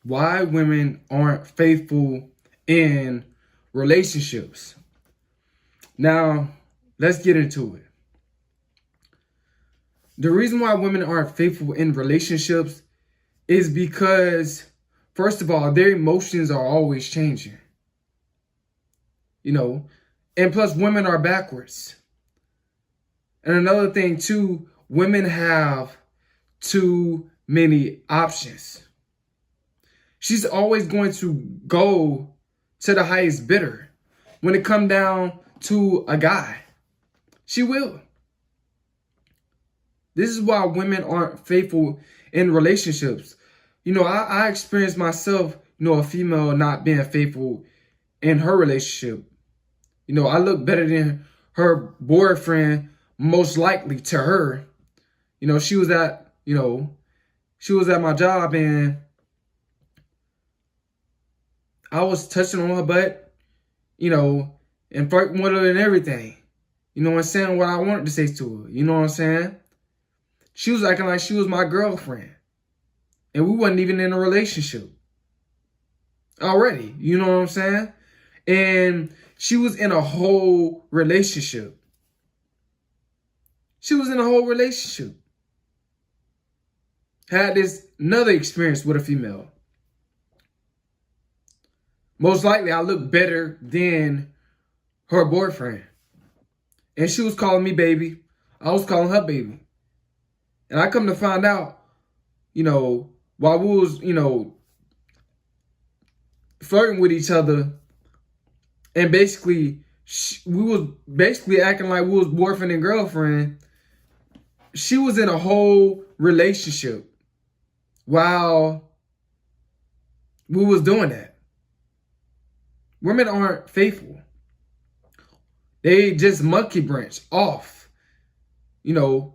why women aren't faithful in relationships. Now, let's get into it. The reason why women aren't faithful in relationships is because, first of all, their emotions are always changing. You know, and plus women are backwards. And another thing too, women have too many options. She's always going to go to the highest bidder when it comes down to a guy. She will. This is why women aren't faithful in relationships. You know, I experienced myself, a female not being faithful in her relationship. You know, I look better than her boyfriend, most likely to her. You know, she was at my job and I was touching on her butt, and flirting with her and everything. You know what I'm saying? What I wanted to say to her. You know what I'm saying? She was acting like she was my girlfriend. And we wasn't even in a relationship already. You know what I'm saying? And she was in a whole relationship. She was in a whole relationship. Had this another experience with a female. Most likely I look better than her boyfriend. And she was calling me baby. I was calling her baby. And I come to find out, while we was, flirting with each other, and basically, we was basically acting like we was boyfriend and girlfriend. She was in a whole relationship while we was doing that. Women aren't faithful. They just monkey branch off, into,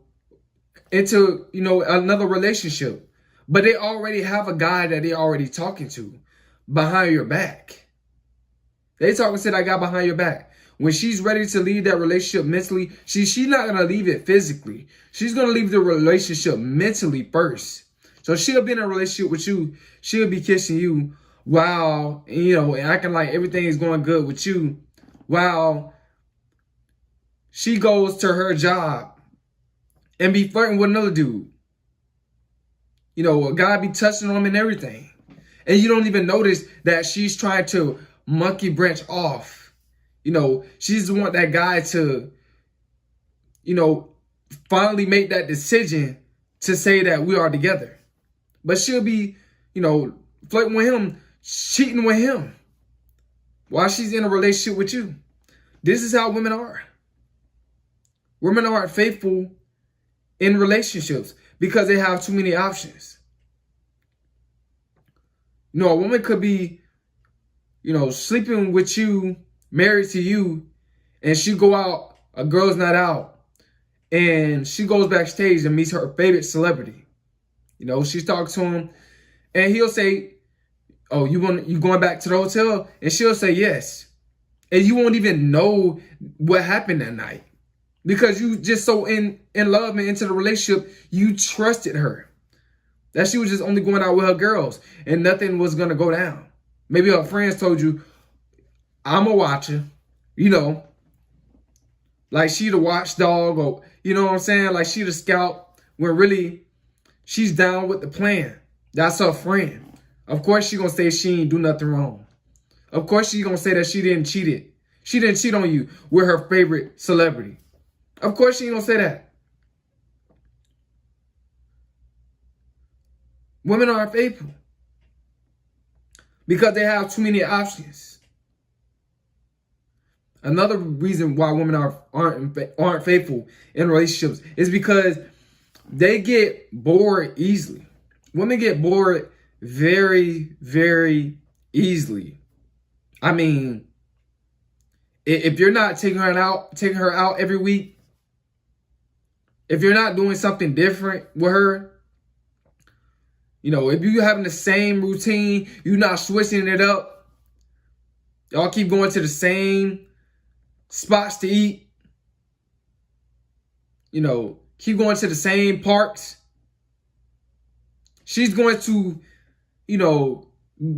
another relationship. But they already have a guy that they already talking to behind your back. They talking to that guy behind your back. When she's ready to leave that relationship mentally, she's not going to leave it physically. She's going to leave the relationship mentally first. So she'll be in a relationship with you. She'll be kissing you while, and acting like everything is going good with you while she goes to her job and be flirting with another dude. A guy be touching on him and everything. And you don't even notice that she's trying to monkey branch off. She's the want that guy to, finally make that decision to say that we are together. But she'll be, flirting with him, cheating with him while she's in a relationship with you. This is how women are. Women aren't faithful in relationships because they have too many options. A woman could be, sleeping with you, married to you, and she go out, a girl's not out, and she goes backstage and meets her favorite celebrity. She's talking to him, and he'll say, "Oh, you going back to the hotel?" And she'll say yes. And you won't even know what happened that night. Because you just so in love and into the relationship, you trusted her. That she was just only going out with her girls and nothing was going to go down. Maybe her friends told you, I'm a watcher, like she the watchdog, or, you know what I'm saying? Like she the scout, when really she's down with the plan. That's her friend. Of course she going to say she ain't do nothing wrong. Of course she going to say that she didn't cheat it. She didn't cheat on you with her favorite celebrity. Of course she ain't going to say that. Women aren't faithful because they have too many options. Another reason why women aren't faithful in relationships is because they get bored easily. Women get bored very, very easily. I mean, if you're not taking her out every week, if you're not doing something different with her, if you're having the same routine, you're not switching it up, y'all keep going to the same spots to eat, keep going to the same parks, she's going to,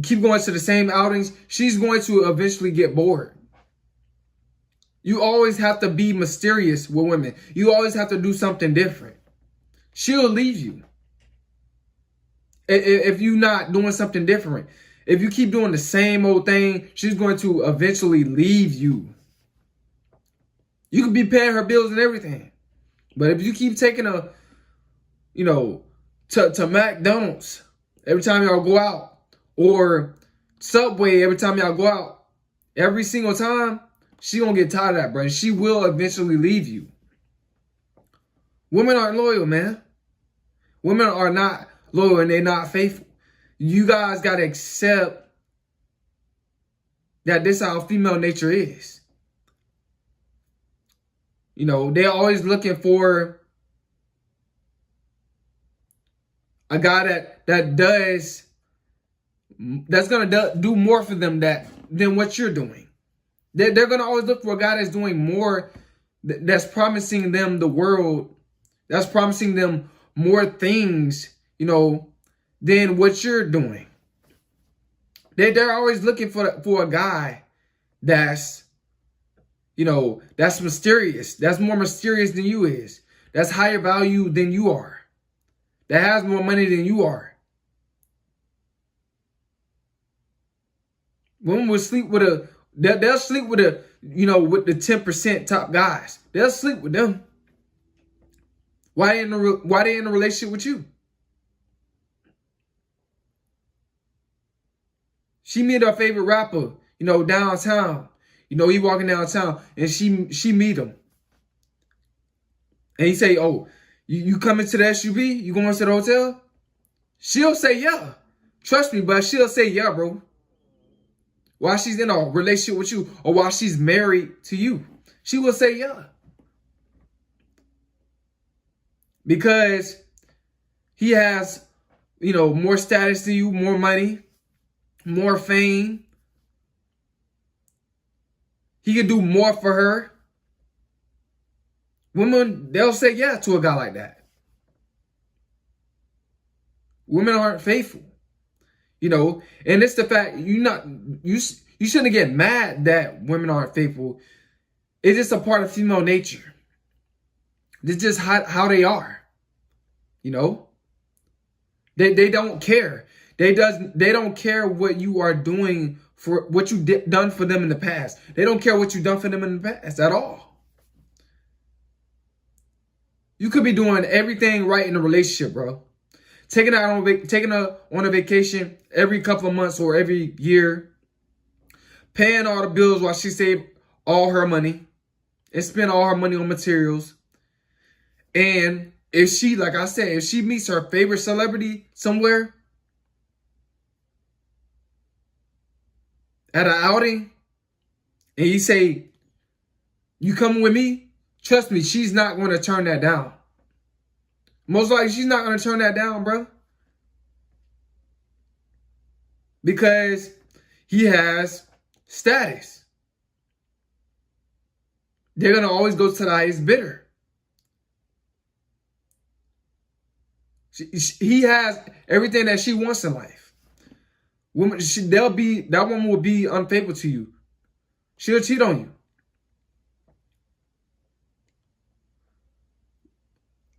keep going to the same outings, she's going to eventually get bored. You always have to be mysterious with women. You always have to do something different. She'll leave you if you're not doing something different. If you keep doing the same old thing, she's going to eventually leave you. You could be paying her bills and everything. But if you keep taking her, to McDonald's every time y'all go out, or Subway every time y'all go out, every single time, she gonna get tired of that, bro. She will eventually leave you. Women aren't loyal, man. Women are not loyal and they're not faithful. You guys gotta accept that this is how female nature is. They're always looking for a guy that's gonna do more for them than what you're doing. They're gonna always look for a guy that's doing more, that's promising them the world, that's promising them more things, than what you're doing. They're always looking for a guy that's, that's mysterious, that's more mysterious than you is, that's higher value than you are, that has more money than you are. Women will sleep with they'll sleep with with the 10% top guys. They'll sleep with them. Why they in a relationship with you? She meet her favorite rapper, downtown. He walking downtown and she meet him. And he say, oh, you coming to the SUV? You going to the hotel? She'll say, yeah. Trust me, but she'll say, yeah, bro. While she's in a relationship with you, or while she's married to you, she will say, yeah. Because he has, more status than you, more money, more fame. He can do more for her. Women, they'll say yeah to a guy like that. Women aren't faithful. And it's the fact you shouldn't get mad that women aren't faithful. It's just a part of female nature. It's just how they are. They don't care. They don't care what you are doing for what you done for them in the past. They don't care what you done for them in the past at all. You could be doing everything right in a relationship, bro. Taking her on a vacation every couple of months or every year. Paying all the bills while she saved all her money and spent all her money on materials. And if she, like I said, if she meets her favorite celebrity somewhere at an outing and you say, you coming with me? Trust me, she's not going to turn that down. Most likely, she's not going to turn that down, bro. Because he has status. They're going to always go to the highest bidder. He has everything that she wants in life. That woman will be unfaithful to you. She'll cheat on you.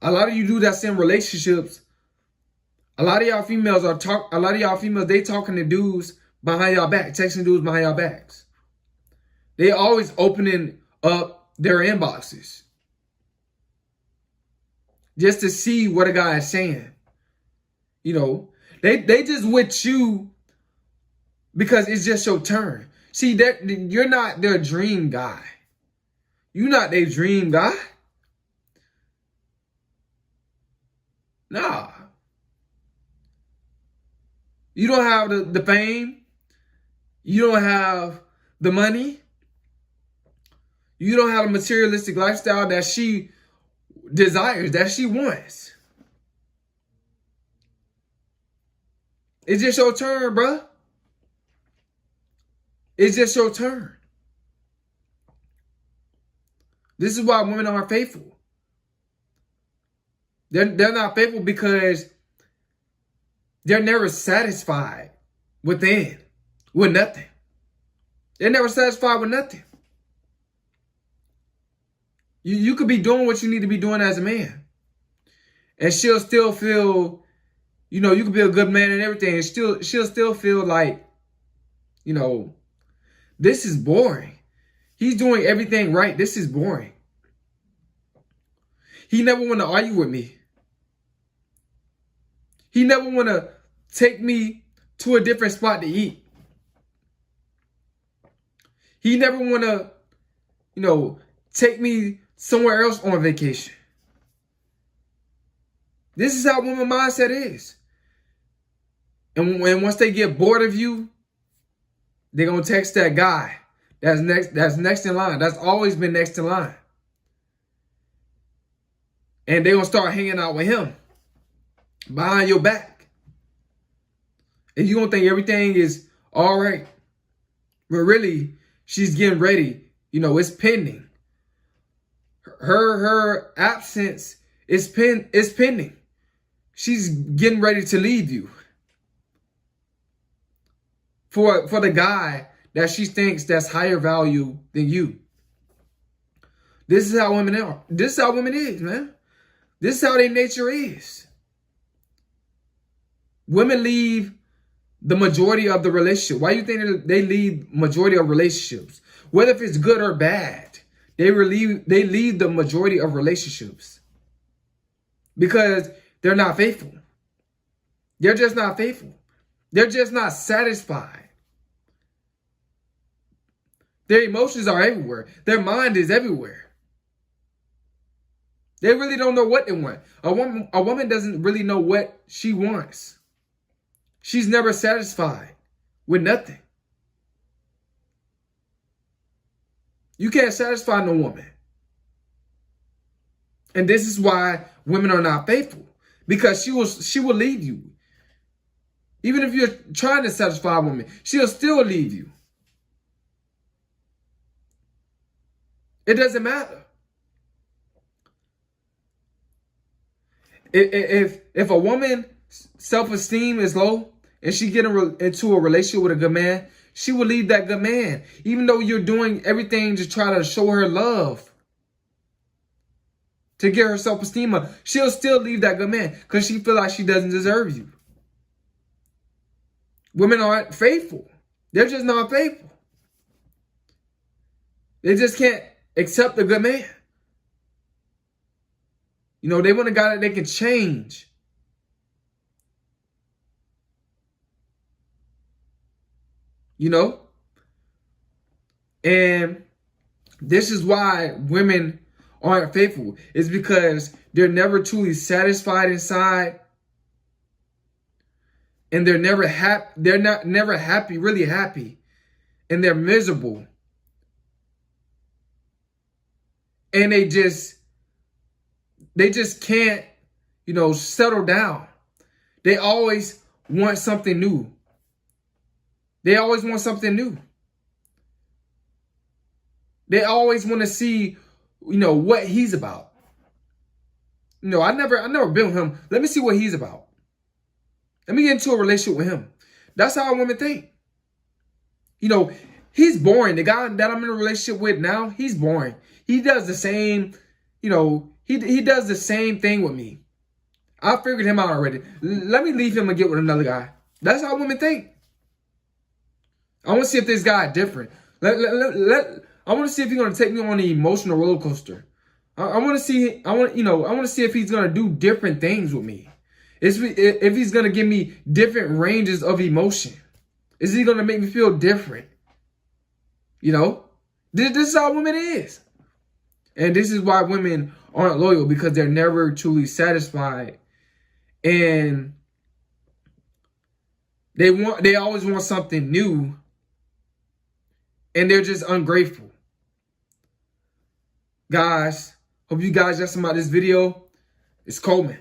A lot of you do that's in relationships. A lot of y'all females they talking to dudes behind y'all back, texting dudes behind y'all backs. They always opening up their inboxes just to see what a guy is saying. They just with you because it's just your turn. See, you're not their dream guy. You're not their dream guy. Nah. You don't have the fame. You don't have the money. You don't have a materialistic lifestyle that she desires, that she wants. It's just your turn, bruh. It's just your turn. This is why women aren't faithful. They're not faithful because they're never satisfied within with nothing. They're never satisfied with nothing. You could be doing what you need to be doing as a man, and she'll still feel, you know, you could be a good man and everything, and she'll still feel like, you know, this is boring. He's doing everything right. This is boring. He never want to argue with me. He never want to take me to a different spot to eat. He never want to, you know, take me somewhere else on vacation. This is how women mindset is. And once they get bored of you, they're going to text that guy that's next in line. That's always been next in line. And they're going to start hanging out with him behind your back. And you're going to think everything is all right. But really, she's getting ready. You know, it's pending. Her absence is pending. She's getting ready to leave you for the guy that she thinks that's higher value than you. This is how women are. This is how women is, man. This is how their nature is. Women leave the majority of the relationship. Why do you think they leave majority of relationships? Whether if it's good or bad, they leave the majority of relationships because they're not faithful. They're just not faithful. They're just not satisfied. Their emotions are everywhere. Their mind is everywhere. They really don't know what they want. A woman doesn't really know what she wants. She's never satisfied with nothing. You can't satisfy no woman. And this is why women are not faithful. Because she will leave you. Even if you're trying to satisfy a woman, she'll still leave you. It doesn't matter. If a woman's self-esteem is low and she get into a relationship with a good man, she will leave that good man. Even though you're doing everything to try to show her love, to get her self-esteem up, she'll still leave that good man because she feel like she doesn't deserve you. Women aren't faithful. They're just not faithful. They just can't accept a good man. You know, they want a guy that they can change. You know? And this is why women aren't faithful. It's because they're never truly satisfied inside. And they're never happy. They're never happy, really happy. And they're miserable. And they just can't, you know, settle down. They always want something new. They always want something new. They always want to see, you know, what he's about. You know, I never been with him. Let me see what he's about. Let me get into a relationship with him. That's how women think. You know, he's boring. The guy that I'm in a relationship with now, he's boring. He does the same, you know, he does the same thing with me. I figured him out already. Let me leave him and get with another guy. That's how women think. I want to see if this guy is different. I want to see if he's going to take me on an emotional roller coaster. I want to see if he's going to do different things with me. If he's going to give me different ranges of emotion. Is he going to make me feel different? You know? This is how women is. And this is why women aren't loyal, because they're never truly satisfied. And they always want something new. And they're just ungrateful. Guys, hope you guys got some out of this video. It's Coleman.